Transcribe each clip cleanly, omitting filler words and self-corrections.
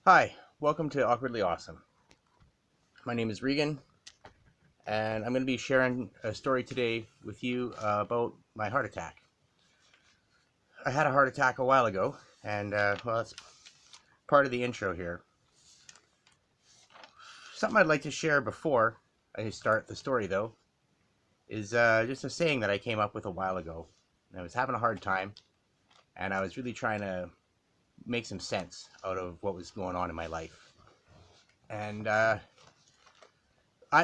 Hi, welcome to Awkwardly Awesome. My name is Regan, and I'm going to be sharing a story today with you about my heart attack. I had a heart attack a while ago, and that's part of the intro here. Something I'd like to share before I start the story, though, is just a saying that I came up with a while ago. I was having a hard time, and I was really trying to make some sense out of what was going on in my life. And I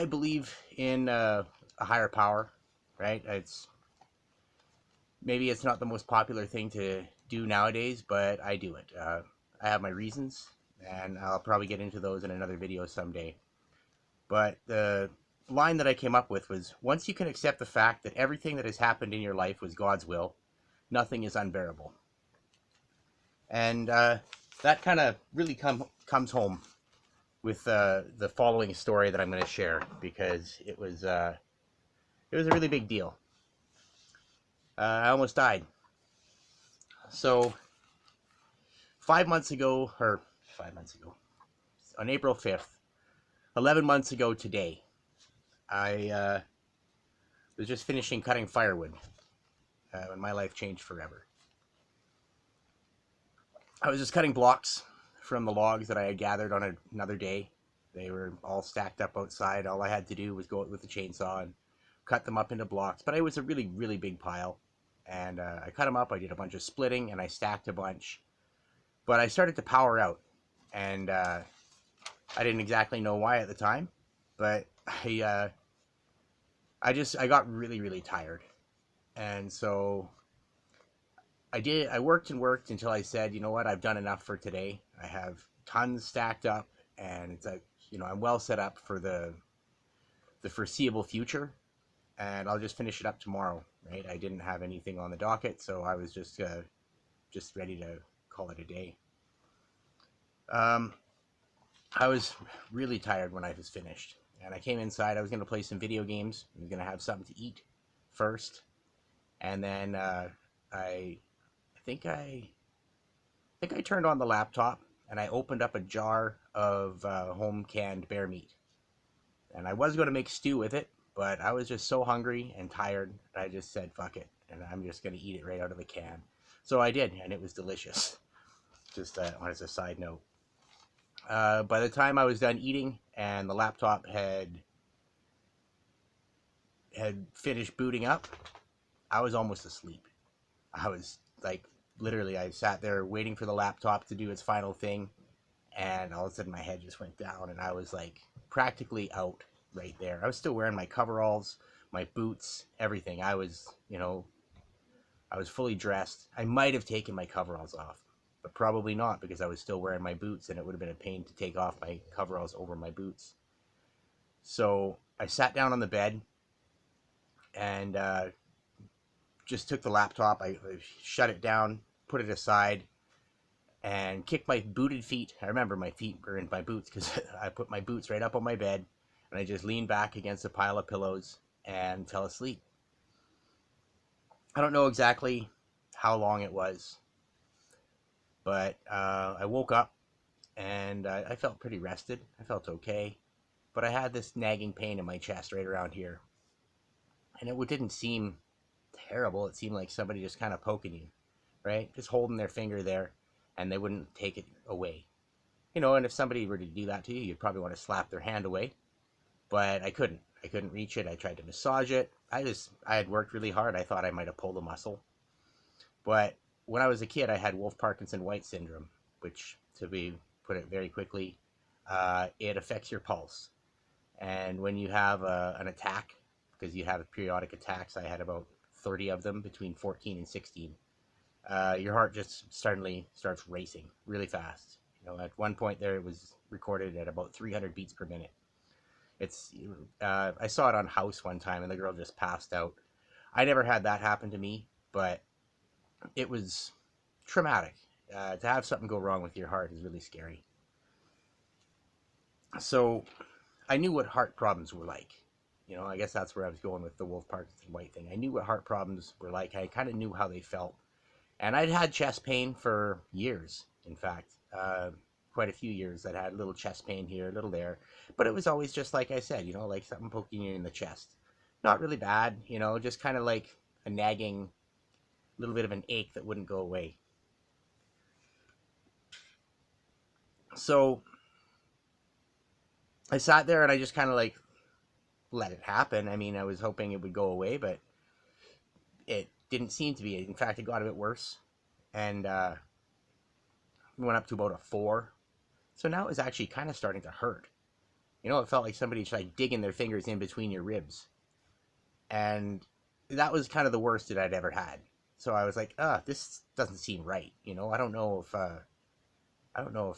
believe in a higher power, right? Maybe it's not the most popular thing to do nowadays, but I do it. I have my reasons, and I'll probably get into those in another video someday. But the line that I came up with was, once you can accept the fact that everything that has happened in your life was God's will, nothing is unbearable. And that kind of really comes home with the following story that I'm going to share, because it was a really big deal. I almost died. So 5 months ago, or 5 months ago, on April 5th, 11 months ago today, I was just finishing cutting firewood when my life changed forever. I was just cutting blocks from the logs that I had gathered on another day. They were all stacked up outside. All I had to do was go out with the chainsaw and cut them up into blocks. But it was a really, really big pile. And I cut them up. I did a bunch of splitting, and I stacked a bunch. But I started to power out. And I didn't exactly know why at the time. But I got really, really tired. And so I worked and worked until I said, you know what, I've done enough for today. I have tons stacked up, and it's like, I'm well set up for the foreseeable future, and I'll just finish it up tomorrow, right? I didn't have anything on the docket, so I was just ready to call it a day. I was really tired when I was finished, and I came inside. I was going to play some video games. I was going to have something to eat first, and then I think I turned on the laptop, and I opened up a jar of home canned bear meat. And I was going to make stew with it, but I was just so hungry and tired. I just said, fuck it. And I'm just going to eat it right out of the can. So I did, and it was delicious. Just as a side note. By the time I was done eating and the laptop had finished booting up, I was almost asleep. I was like, literally, I sat there waiting for the laptop to do its final thing, and all of a sudden my head just went down, and I was like practically out right there. I was still wearing my coveralls, my boots, everything. I was fully dressed. I might have taken my coveralls off, but probably not, because I was still wearing my boots, and it would have been a pain to take off my coveralls over my boots. So I sat down on the bed and just took the laptop. I shut it down, put it aside, and kicked my booted feet. I remember my feet were in my boots because I put my boots right up on my bed, and I just leaned back against a pile of pillows and fell asleep. I don't know exactly how long it was, but I woke up, and I felt pretty rested. I felt okay, but I had this nagging pain in my chest right around here, and it didn't seem terrible. It seemed like somebody just kind of poking you, right? Just holding their finger there, and they wouldn't take it away. And if somebody were to do that to you, you'd probably want to slap their hand away. But I couldn't. I couldn't reach it. I tried to massage it. I had worked really hard. I thought I might have pulled a muscle. But when I was a kid, I had Wolff-Parkinson-White syndrome, which, put it very quickly, it affects your pulse. And when you have an attack, because you have periodic attacks, I had about 30 of them between 14 and 16. Your heart just suddenly starts racing really fast. At one point there, it was recorded at about 300 beats per minute. I saw it on House one time, and the girl just passed out. I never had that happen to me, but it was traumatic. To have something go wrong with your heart is really scary. So I knew what heart problems were like. I guess that's where I was going with the Wolff-Parkinson-White thing. I knew what heart problems were like. I kind of knew how they felt. And I'd had chest pain for years, in fact. quite a few years that I had a little chest pain here, a little there. But it was always just like I said, like something poking you in the chest. Not really bad, just kind of like a nagging little bit of an ache that wouldn't go away. So I sat there and I just kind of like let it happen. I mean, I was hoping it would go away, but it didn't seem to be. In fact, it got a bit worse, and went up to about a 4. So now it was actually kind of starting to hurt. It felt like somebody's like digging their fingers in between your ribs, and that was kind of the worst that I'd ever had. So I was like, this doesn't seem right. I don't know if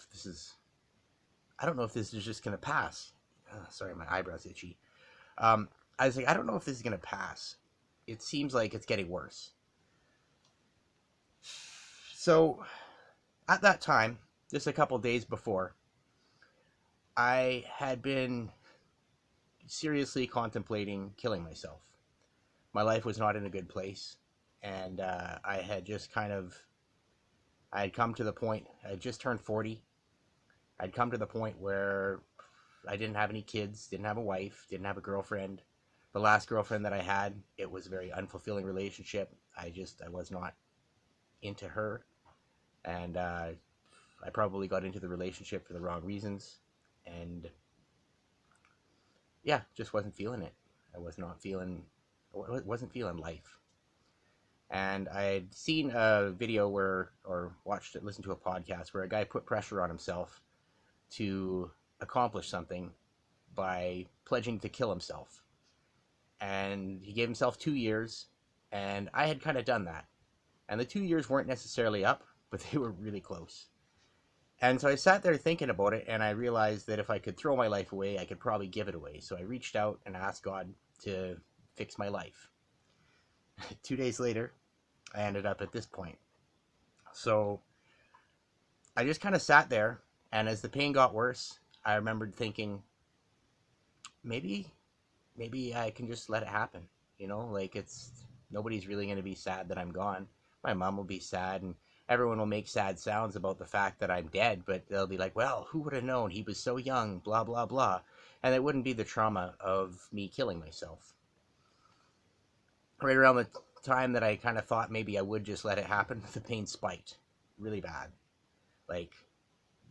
this is just gonna pass. Sorry, my eyebrow's itchy. I was like, I don't know if this is gonna pass. It seems like it's getting worse. So at that time, just a couple days before, I had been seriously contemplating killing myself. My life was not in a good place, and I had come to the point. I had just turned 40. I'd come to the point where I didn't have any kids, didn't have a wife, didn't have a girlfriend. The last girlfriend that I had, it was a very unfulfilling relationship. I was not into her, and I probably got into the relationship for the wrong reasons, and yeah, just wasn't feeling it. I wasn't feeling life. And I had seen a video listened to a podcast where a guy put pressure on himself to accomplish something by pledging to kill himself. And he gave himself 2 years, and I had kind of done that. And the 2 years weren't necessarily up, but they were really close. And so I sat there thinking about it, and I realized that if I could throw my life away, I could probably give it away. So I reached out and asked God to fix my life. 2 days later, I ended up at this point. So I just kind of sat there, and as the pain got worse, I remembered thinking, maybe I can just let it happen. Like nobody's really going to be sad that I'm gone. My mom will be sad, and everyone will make sad sounds about the fact that I'm dead, but they'll be like, well, who would have known? He was so young, blah, blah, blah. And it wouldn't be the trauma of me killing myself. Right around the time that I kind of thought maybe I would just let it happen, the pain spiked really bad. Like,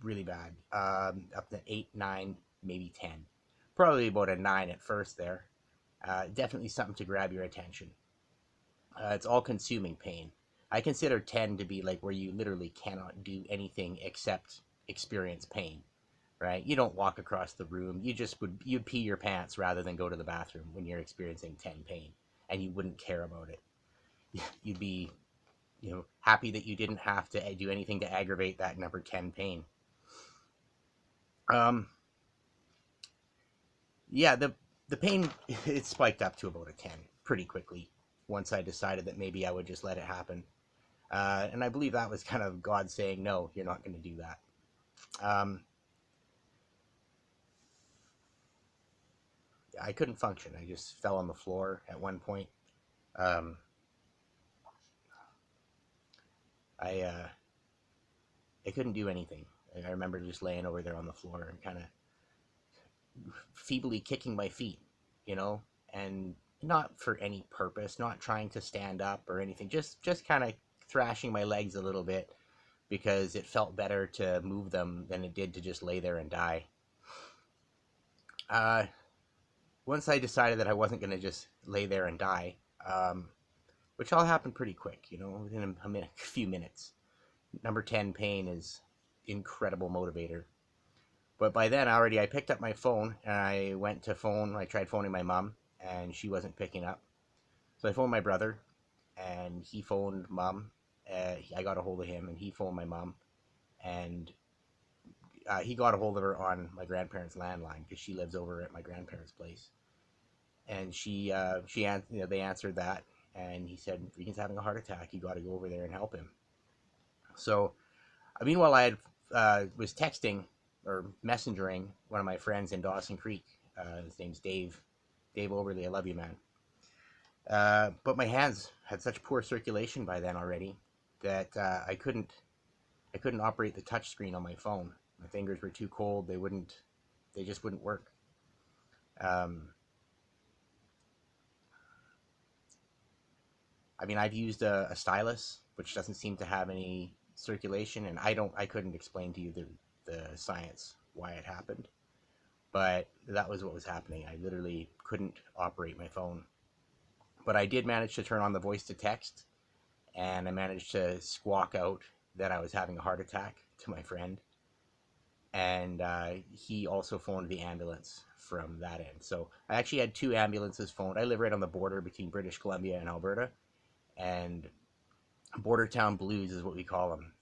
really bad. Up to 8, 9, maybe 10. Probably about a 9 at first there. Definitely something to grab your attention. It's all-consuming pain. I consider 10 to be like where you literally cannot do anything except experience pain, right? You don't walk across the room. You'd pee your pants rather than go to the bathroom when you're experiencing 10 pain, and you wouldn't care about it. You'd be, happy that you didn't have to do anything to aggravate that number 10 pain. Yeah, the pain, it spiked up to about a 10 pretty quickly once I decided that maybe I would just let it happen. And I believe that was kind of God saying, no, you're not going to do that. I couldn't function. I just fell on the floor at one point. I couldn't do anything. I remember just laying over there on the floor and kind of feebly kicking my feet, and not for any purpose, not trying to stand up or anything, just kind of thrashing my legs a little bit because it felt better to move them than it did to just lay there and die. Once I decided that I wasn't going to just lay there and die, which all happened pretty quick, within a few minutes. Number 10 pain is incredible motivator. But by then I picked up my phone and I tried phoning my mom and she wasn't picking up. So I phoned my brother and he phoned mom. I got a hold of him and he phoned my mom, and he got a hold of her on my grandparents' landline because she lives over at my grandparents' place. And they answered that, and he said, Regan's having a heart attack. You got to go over there and help him. So, meanwhile, I was texting or messengering one of my friends in Dawson Creek. His name's Dave. Dave Overly, I love you, man. But my hands had such poor circulation by then already that I couldn't operate the touch screen on my phone. My fingers were too cold. They just wouldn't work. Um, I mean, I've used a stylus, which doesn't seem to have any circulation, and I couldn't explain to you the science why it happened, but that was what was happening. I literally couldn't operate my phone. But I did manage to turn on the voice to text, and I managed to squawk out that I was having a heart attack to my friend, and he also phoned the ambulance from that end. So I actually had two ambulances phoned. I live right on the border between British Columbia and Alberta, and border town blues is what we call them.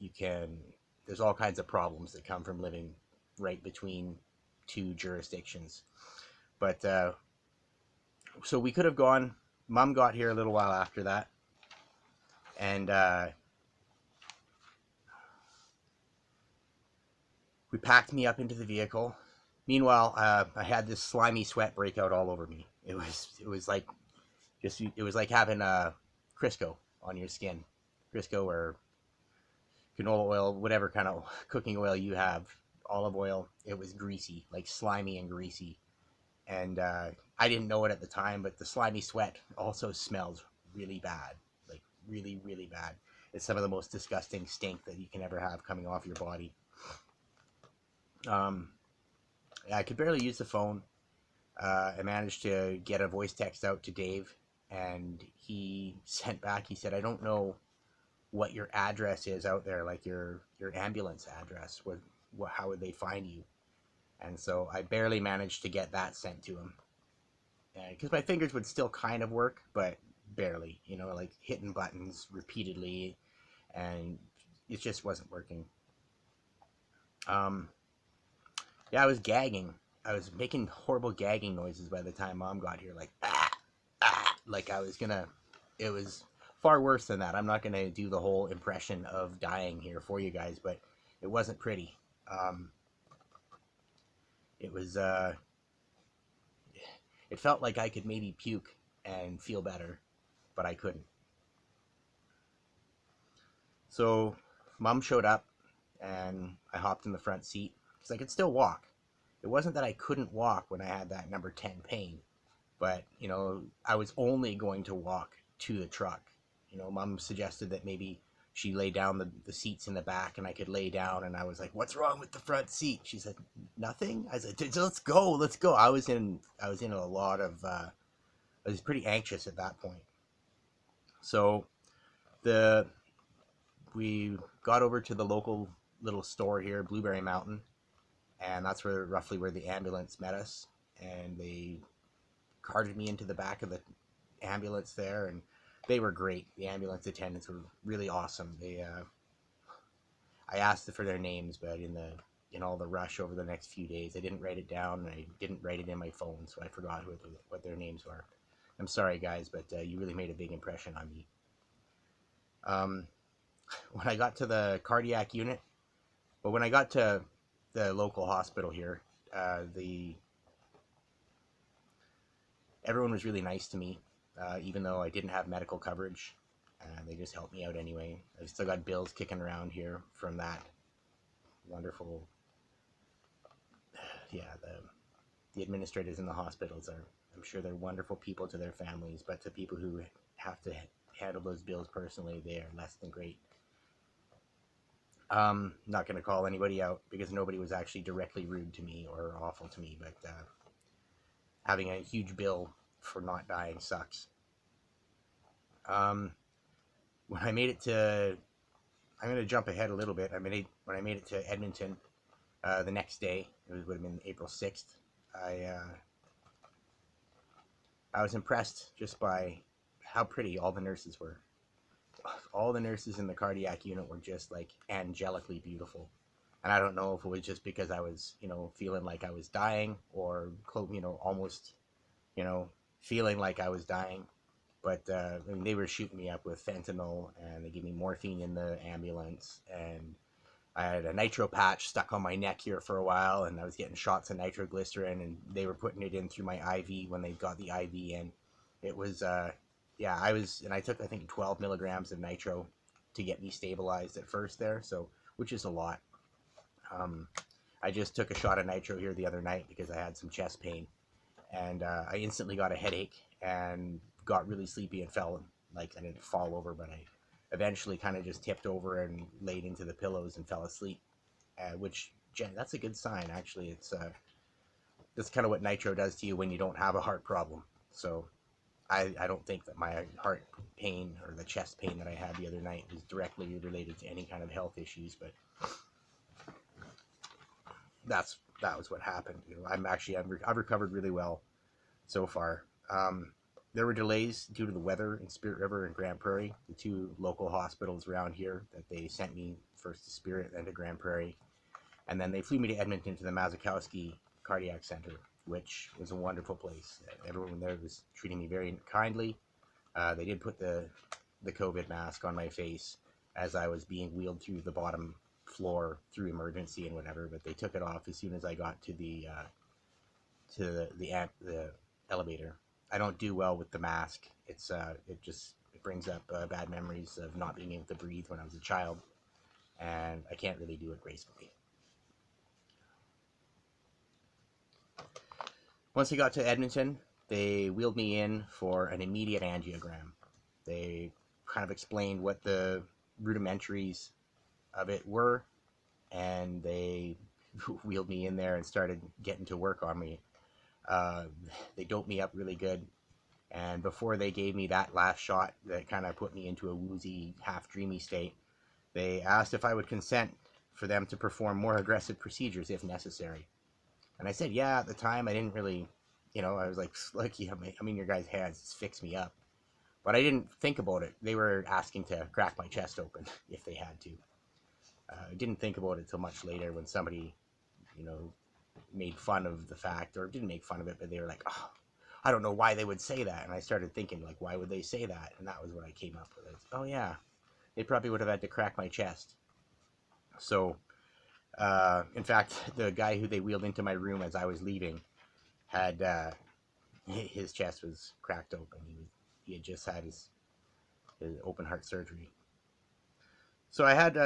There's all kinds of problems that come from living right between two jurisdictions. But so we could have gone. Mom got here a little while after that, and we packed me up into the vehicle. Meanwhile, I had this slimy sweat break out all over me. It was like it was like having Crisco on your skin, Crisco or canola oil, whatever kind of cooking oil you have, olive oil. It was greasy, like slimy and greasy, and I didn't know it at the time, but the slimy sweat also smelled really bad, like really, really bad. It's some of the most disgusting stink that you can ever have coming off your body. I could barely use the phone. I managed to get a voice text out to Dave, and he sent back. He said, "I don't know what your address is out there, like your ambulance address. How would they find you?" And so I barely managed to get that sent to him, because my fingers would still kind of work, but barely. Like hitting buttons repeatedly, and it just wasn't working. Yeah, I was gagging. I was making horrible gagging noises by the time Mom got here, like like I was gonna. It was far worse than that. I'm not gonna do the whole impression of dying here for you guys, but it wasn't pretty. It was. It felt like I could maybe puke and feel better, but I couldn't. So, Mom showed up, and I hopped in the front seat because I could still walk. It wasn't that I couldn't walk when I had that number 10 pain, but I was only going to walk to the truck. Mom suggested that maybe she lay down the seats in the back and I could lay down, and I was like, "What's wrong with the front seat?" She said, "Nothing." I said, "Let's go." I was in a lot of I was pretty anxious at that point. So we got over to the local little store here, Blueberry Mountain, and that's roughly where the ambulance met us, and they carted me into the back of the ambulance there, and they were great. The ambulance attendants were really awesome. I asked for their names, but in all the rush over the next few days, I didn't write it down, and I didn't write it in my phone, so I forgot what their names were. I'm sorry, guys, but you really made a big impression on me. When I got to the cardiac unit, when I got to the local hospital here, everyone was really nice to me, even though I didn't have medical coverage. They just helped me out anyway. I've still got bills kicking around here from that wonderful. Yeah, the administrators in the hospitals I'm sure they're wonderful people to their families, but to people who have to handle those bills personally, they are less than great. Not going to call anybody out because nobody was actually directly rude to me or awful to me, but having a huge bill for not dying sucks. When I made it to, I'm going to jump ahead a little bit. When I made it to Edmonton the next day, it would have been April 6th, I was impressed just by how pretty all the nurses were. All the nurses in the cardiac unit were just like angelically beautiful. And I don't know if it was just because I was, feeling like I was dying, or, almost, feeling like I was dying. But they were shooting me up with fentanyl, and they gave me morphine in the ambulance, and I had a nitro patch stuck on my neck here for a while, and I was getting shots of nitroglycerin, and they were putting it in through my IV when they got the IV in. It was, yeah, I took, I think, 12 milligrams of nitro to get me stabilized at first there, so, which is a lot. I just took a shot of nitro here the other night because I had some chest pain, and I instantly got a headache and got really sleepy and fell. Like, I didn't fall over, but I eventually kind of just tipped over and laid into the pillows and fell asleep. Which, that's a good sign, actually. That's kind of what nitro does to you when you don't have a heart problem. So I don't think that my heart pain or the chest pain that I had the other night was directly related to any kind of health issues, but that was what happened. You know, I've recovered really well so far. There were delays due to the weather in Spirit River and Grand Prairie, the two local hospitals around here that they sent me first to Spirit, then to Grand Prairie, and then they flew me to Edmonton to the Mazakowski Cardiac Center, which was a wonderful place. Everyone there was treating me very kindly. They did put the COVID mask on my face as I was being wheeled through the bottom floor through emergency and whatever, but they took it off as soon as I got to the elevator. I don't do well with the mask. It brings up bad memories of not being able to breathe when I was a child, and I can't really do it gracefully. Once I got to Edmonton, they wheeled me in for an immediate angiogram. They kind of explained what the rudimentaries of it were, and they wheeled me in there and started getting to work on me. They doped me up really good, and before they gave me that last shot that kind of put me into a woozy, half-dreamy state, they asked if I would consent for them to perform more aggressive procedures if necessary. And I said, yeah, at the time. I didn't really, I was like, yeah, I'm in your guys' hands, just fix me up. But I didn't think about it. They were asking to crack my chest open if they had to. I didn't think about it till much later when somebody, made fun of the fact, or didn't make fun of it, but they were like, oh, I don't know why they would say that. And I started thinking, like, why would they say that? And that was what I came up with. Oh, yeah, they probably would have had to crack my chest. So, in fact, the guy who they wheeled into my room as I was leaving had, his chest was cracked open. He had just had his open heart surgery. So I had,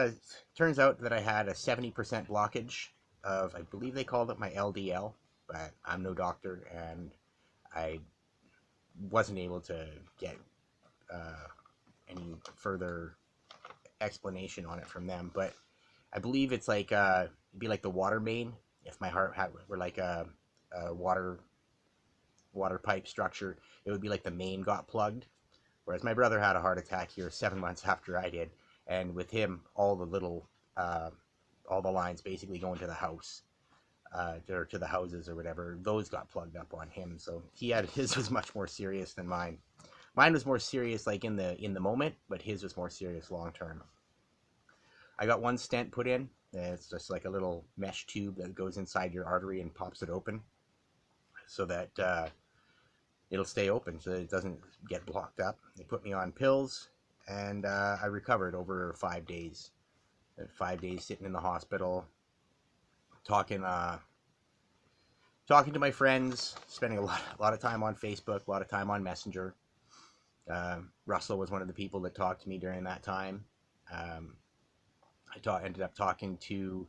turns out that I had a 70% blockage of, I believe they called it my LDL, but I'm no doctor, and I wasn't able to get any further explanation on it from them. But I believe it's like, it'd be like the water main. If my heart were like a water pipe structure, it would be like the main got plugged. Whereas my brother had a heart attack here 7 months after I did, and with him, all the lines basically going to the house, or to the houses or whatever, those got plugged up on him. So his was much more serious than mine. Mine was more serious, like in the moment, but his was more serious long term. I got one stent put in. It's just like a little mesh tube that goes inside your artery and pops it open, so that it'll stay open, so it doesn't get blocked up. They put me on pills, and I recovered over 5 days. 5 days sitting in the hospital, talking to my friends, spending a lot of time on Facebook, a lot of time on Messenger. Russell was one of the people that talked to me during that time. I ended up talking to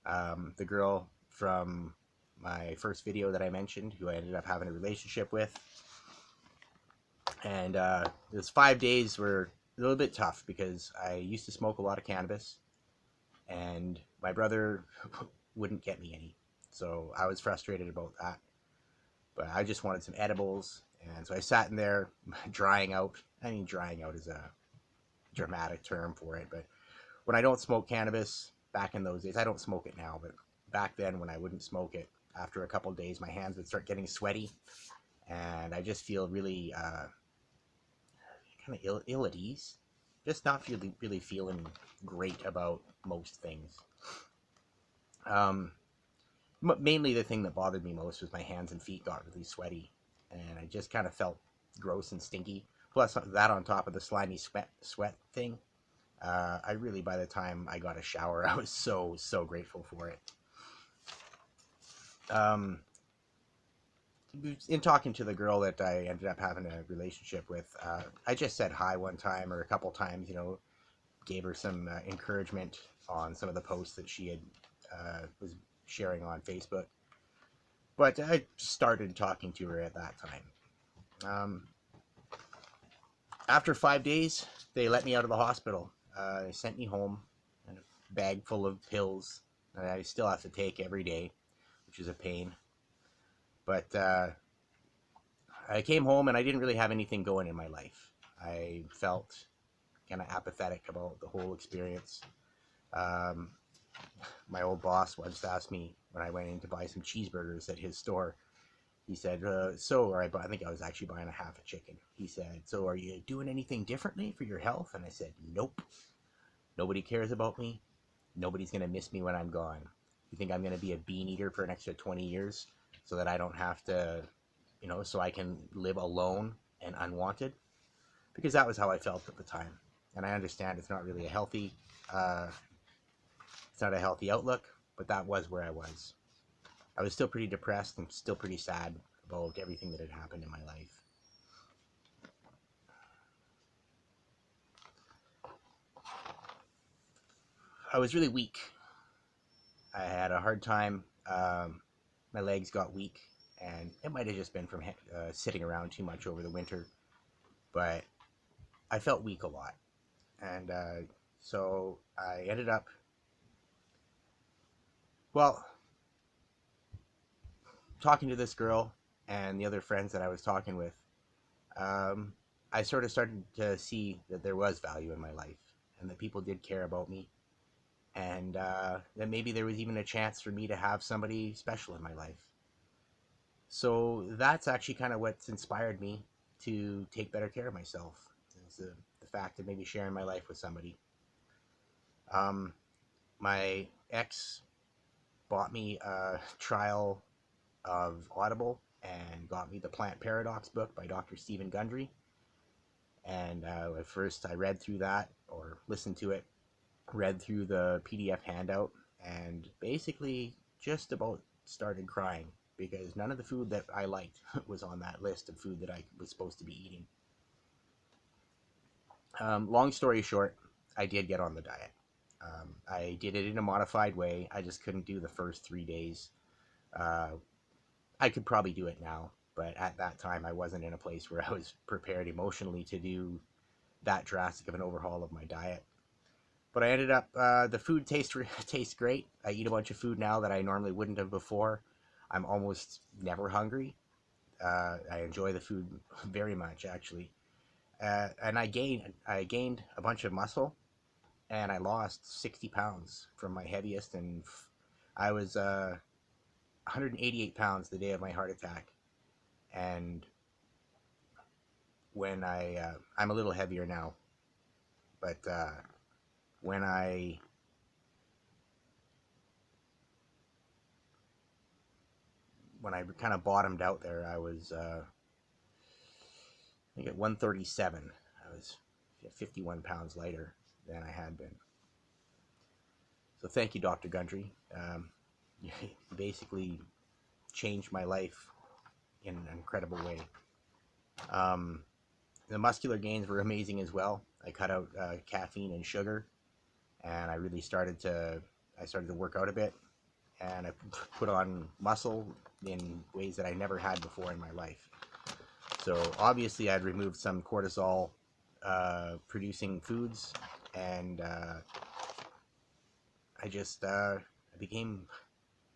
the girl from my first video that I mentioned, who I ended up having a relationship with. And those 5 days were a little bit tough because I used to smoke a lot of cannabis, and my brother wouldn't get me any. So I was frustrated about that. But I just wanted some edibles, and so I sat in there drying out. I mean, drying out is a dramatic term for it, but when I don't smoke cannabis, back in those days, I don't smoke it now, but back then when I wouldn't smoke it, after a couple of days, my hands would start getting sweaty, and I just feel really kind of ill at ease. Just not really feeling great about most things. Mainly the thing that bothered me most was my hands and feet got really sweaty, and I just kind of felt gross and stinky. Plus that on top of the slimy sweat thing. I really, by the time I got a shower, I was so grateful for it. In talking to the girl that I ended up having a relationship with, I just said hi one time or a couple times, gave her some encouragement on some of the posts that she had was sharing on Facebook. But I started talking to her at that time. After 5 days, they let me out of the hospital. They sent me home, and a bag full of pills that I still have to take every day, which is a pain. But I came home and I didn't really have anything going in my life. I felt kind of apathetic about the whole experience. Um, my old boss once asked me when I went in to buy some cheeseburgers at his store. He said, or I think I was actually buying a half a chicken. He said, so are you doing anything differently for your health? And I said, nope. Nobody cares about me. Nobody's going to miss me when I'm gone. You think I'm going to be a bean eater for an extra 20 years so that I don't have to, so I can live alone and unwanted? Because that was how I felt at the time. And I understand it's not really it's not a healthy outlook, but that was where I was. I was still pretty depressed and still pretty sad about everything that had happened in my life. I was really weak. I had a hard time. My legs got weak, and it might have just been from sitting around too much over the winter, but I felt weak a lot. And so I ended up, talking to this girl and the other friends that I was talking with. I sort of started to see that there was value in my life and that people did care about me, and that maybe there was even a chance for me to have somebody special in my life. So that's actually kind of what's inspired me to take better care of myself, is the fact of maybe sharing my life with somebody. My ex bought me a trial of Audible and got me the Plant Paradox book by Dr. Stephen Gundry. And at first I read through that, or listened to it, read through the PDF handout, and basically just about started crying because none of the food that I liked was on that list of food that I was supposed to be eating. Long story short, I did get on the diet. I did it in a modified way. I just couldn't do the first 3 days. I could probably do it now, but at that time I wasn't in a place where I was prepared emotionally to do that drastic of an overhaul of my diet. But I ended up, the food tastes great. I eat a bunch of food now that I normally wouldn't have before. I'm almost never hungry. I enjoy the food very much, actually. And I gained a bunch of muscle, and I lost 60 pounds from my heaviest, and I was 188 pounds the day of my heart attack. And when I'm a little heavier now, but when I kind of bottomed out there, I was I think at 137. I was 51 pounds lighter than I had been. So thank you, Dr. Gundry. You basically changed my life in an incredible way. The muscular gains were amazing as well. I cut out caffeine and sugar, and I really started to work out a bit, and I put on muscle in ways that I never had before in my life. So obviously I'd removed some cortisol producing foods, and I became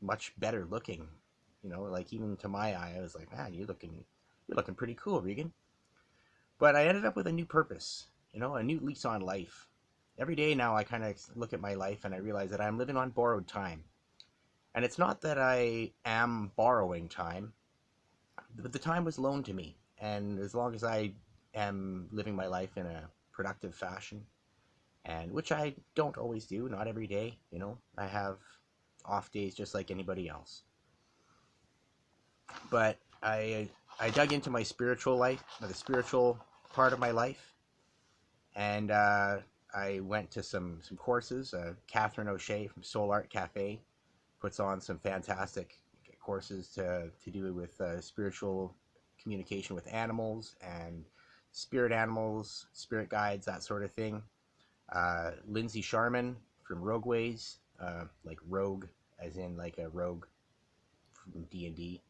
much better looking. Like, even to my eye, I was like, man, you're looking pretty cool, Regan. But I ended up with a new purpose, a new lease on life. Every day now I kind of look at my life and I realize that I'm living on borrowed time. And it's not that I am borrowing time, but the time was loaned to me. And as long as I am living my life in a productive fashion, and which I don't always do, not every day, I have off days just like anybody else. But I dug into my spiritual life, the spiritual part of my life, and I went to some courses. Catherine O'Shea from Soul Art Cafe puts on some fantastic courses to do with spiritual communication with animals and spirit animals, spirit guides, that sort of thing. Lindsay Sharman from Rogue Ways, like Rogue as in like a rogue from D&D.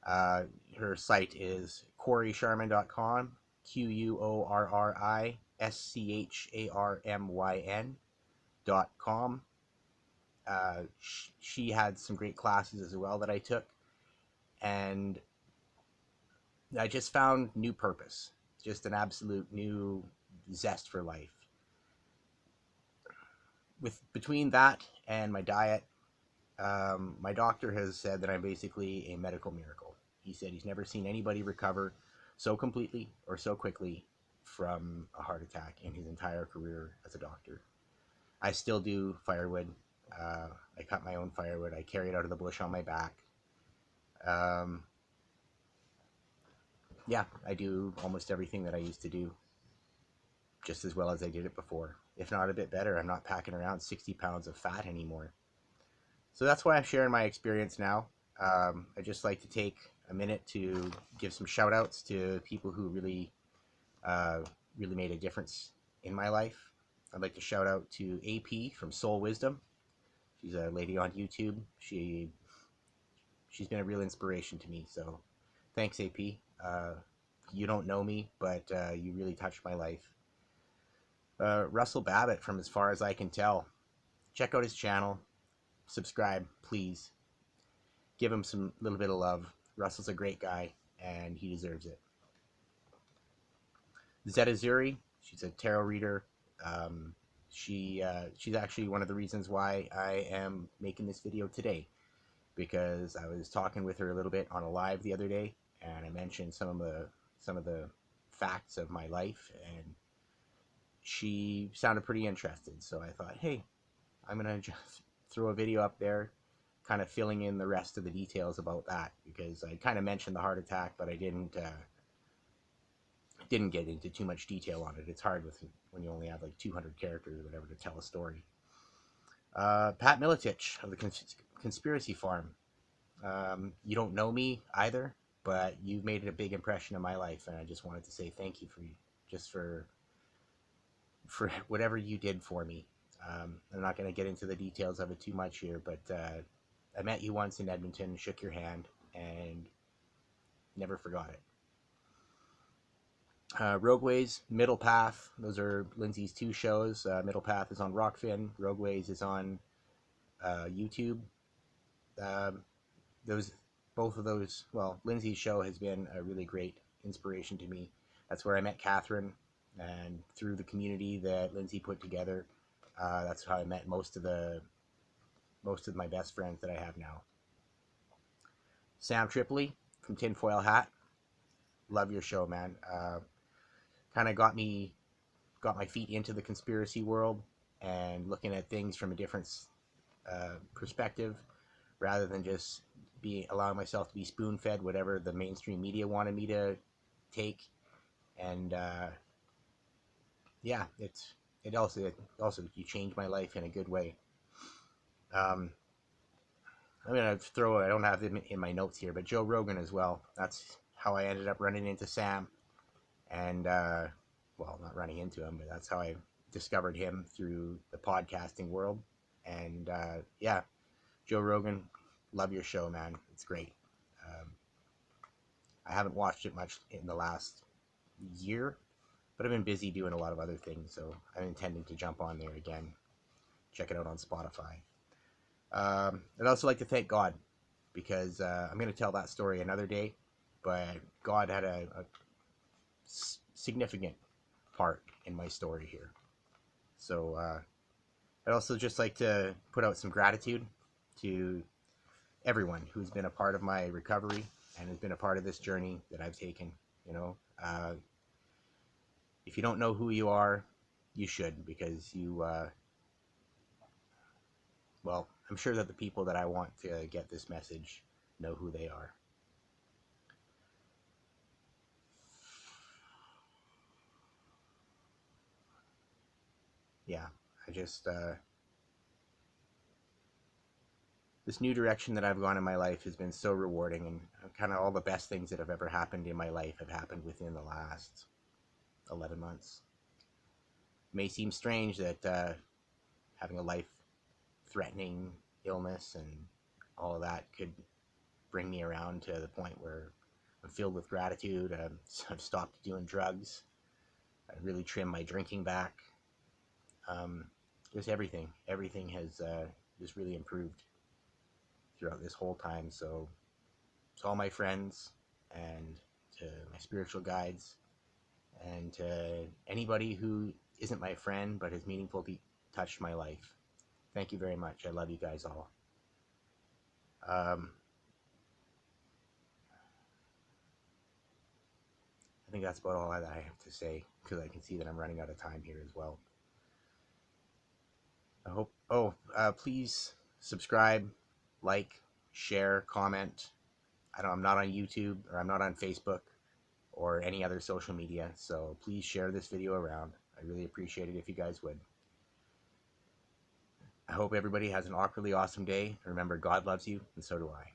Her site is QuorrySharman.com, QuorryScharmyn.com. She had some great classes as well that I took, and I just found new purpose, just an absolute new zest for life. Between that and my diet, my doctor has said that I'm basically a medical miracle. He said he's never seen anybody recover so completely or so quickly from a heart attack in his entire career as a doctor. I still do firewood. I cut my own firewood. I carry it out of the bush on my back. Yeah, I do almost everything that I used to do just as well as I did it before. If not a bit better. I'm not packing around 60 pounds of fat anymore. So that's why I'm sharing my experience now. I just like to take a minute to give some shout outs to people who really made a difference in my life. I'd like to shout out to AP from Soul Wisdom. She's a lady on YouTube. She's been a real inspiration to me. So thanks, AP. You don't know me, but you really touched my life. Russell Babbitt from As Far As I Can Tell. Check out his channel. Subscribe, please. Give him some little bit of love. Russell's a great guy, and he deserves it. Zeta Zuri, she's a tarot reader. She's actually one of the reasons why I am making this video today, because I was talking with her a little bit on a live the other day, and I mentioned some of the facts of my life, and she sounded pretty interested. So I thought, hey, I'm gonna just throw a video up there, kind of filling in the rest of the details about that, because I kind of mentioned the heart attack, but I didn't get into too much detail on it. It's hard when you only have like 200 characters or whatever to tell a story. Pat Miletich of the Conspiracy Farm. You don't know me either, but you've made a big impression in my life, and I just wanted to say thank you for whatever you did for me. I'm not going to get into the details of it too much here, but I met you once in Edmonton, shook your hand, and never forgot it. Rogueways, Middle Path, those are Lindsay's two shows. Middle Path is on Rockfin, Rogueways is on YouTube. Both of those, well, Lindsay's show has been a really great inspiration to me. That's where I met Catherine, and through the community that Lindsay put together, that's how I met most of my best friends that I have now. Sam Tripoli from Tinfoil Hat, love your show, man. Kind of got my feet into the conspiracy world and looking at things from a different perspective, rather than just allowing myself to be spoon-fed whatever the mainstream media wanted me to take. And yeah, it also you changed my life in a good way. I'm gonna I don't have them in my notes here, but Joe Rogan as well. That's how I ended up running into Sam, and well, not running into him, but that's how I discovered him, through the podcasting world. And yeah, Joe Rogan, love your show, man. It's great. I haven't watched it much in the last year, but I've been busy doing a lot of other things, so I'm intending to jump on there again. Check it out on Spotify. I'd also like to thank God, because I'm going to tell that story another day, but God had a significant part in my story here. So I'd also just like to put out some gratitude to everyone who's been a part of my recovery and has been a part of this journey that I've taken. You know, if you don't know who you are, you should, because you well, I'm sure that the people that I want to get this message know who they are. Yeah, I just this new direction that I've gone in my life has been so rewarding, and kind of all the best things that have ever happened in my life have happened within the last 11 months. It may seem strange that having a life-threatening illness and all of that could bring me around to the point where I'm filled with gratitude. I've stopped doing drugs. I really trimmed my drinking back. Um, just everything has just really improved throughout this whole time. So to all my friends and to my spiritual guides and to anybody who isn't my friend but has meaningfully touched my life, thank you very much. I love you guys all. I think that's about all that I have to say, because I can see that I'm running out of time here as well. I hope, please subscribe, like, share, comment. I'm not on YouTube, or I'm not on Facebook or any other social media, so please share this video around. I really appreciate it if you guys would. I hope everybody has an awkwardly awesome day. Remember, God loves you, and so do I.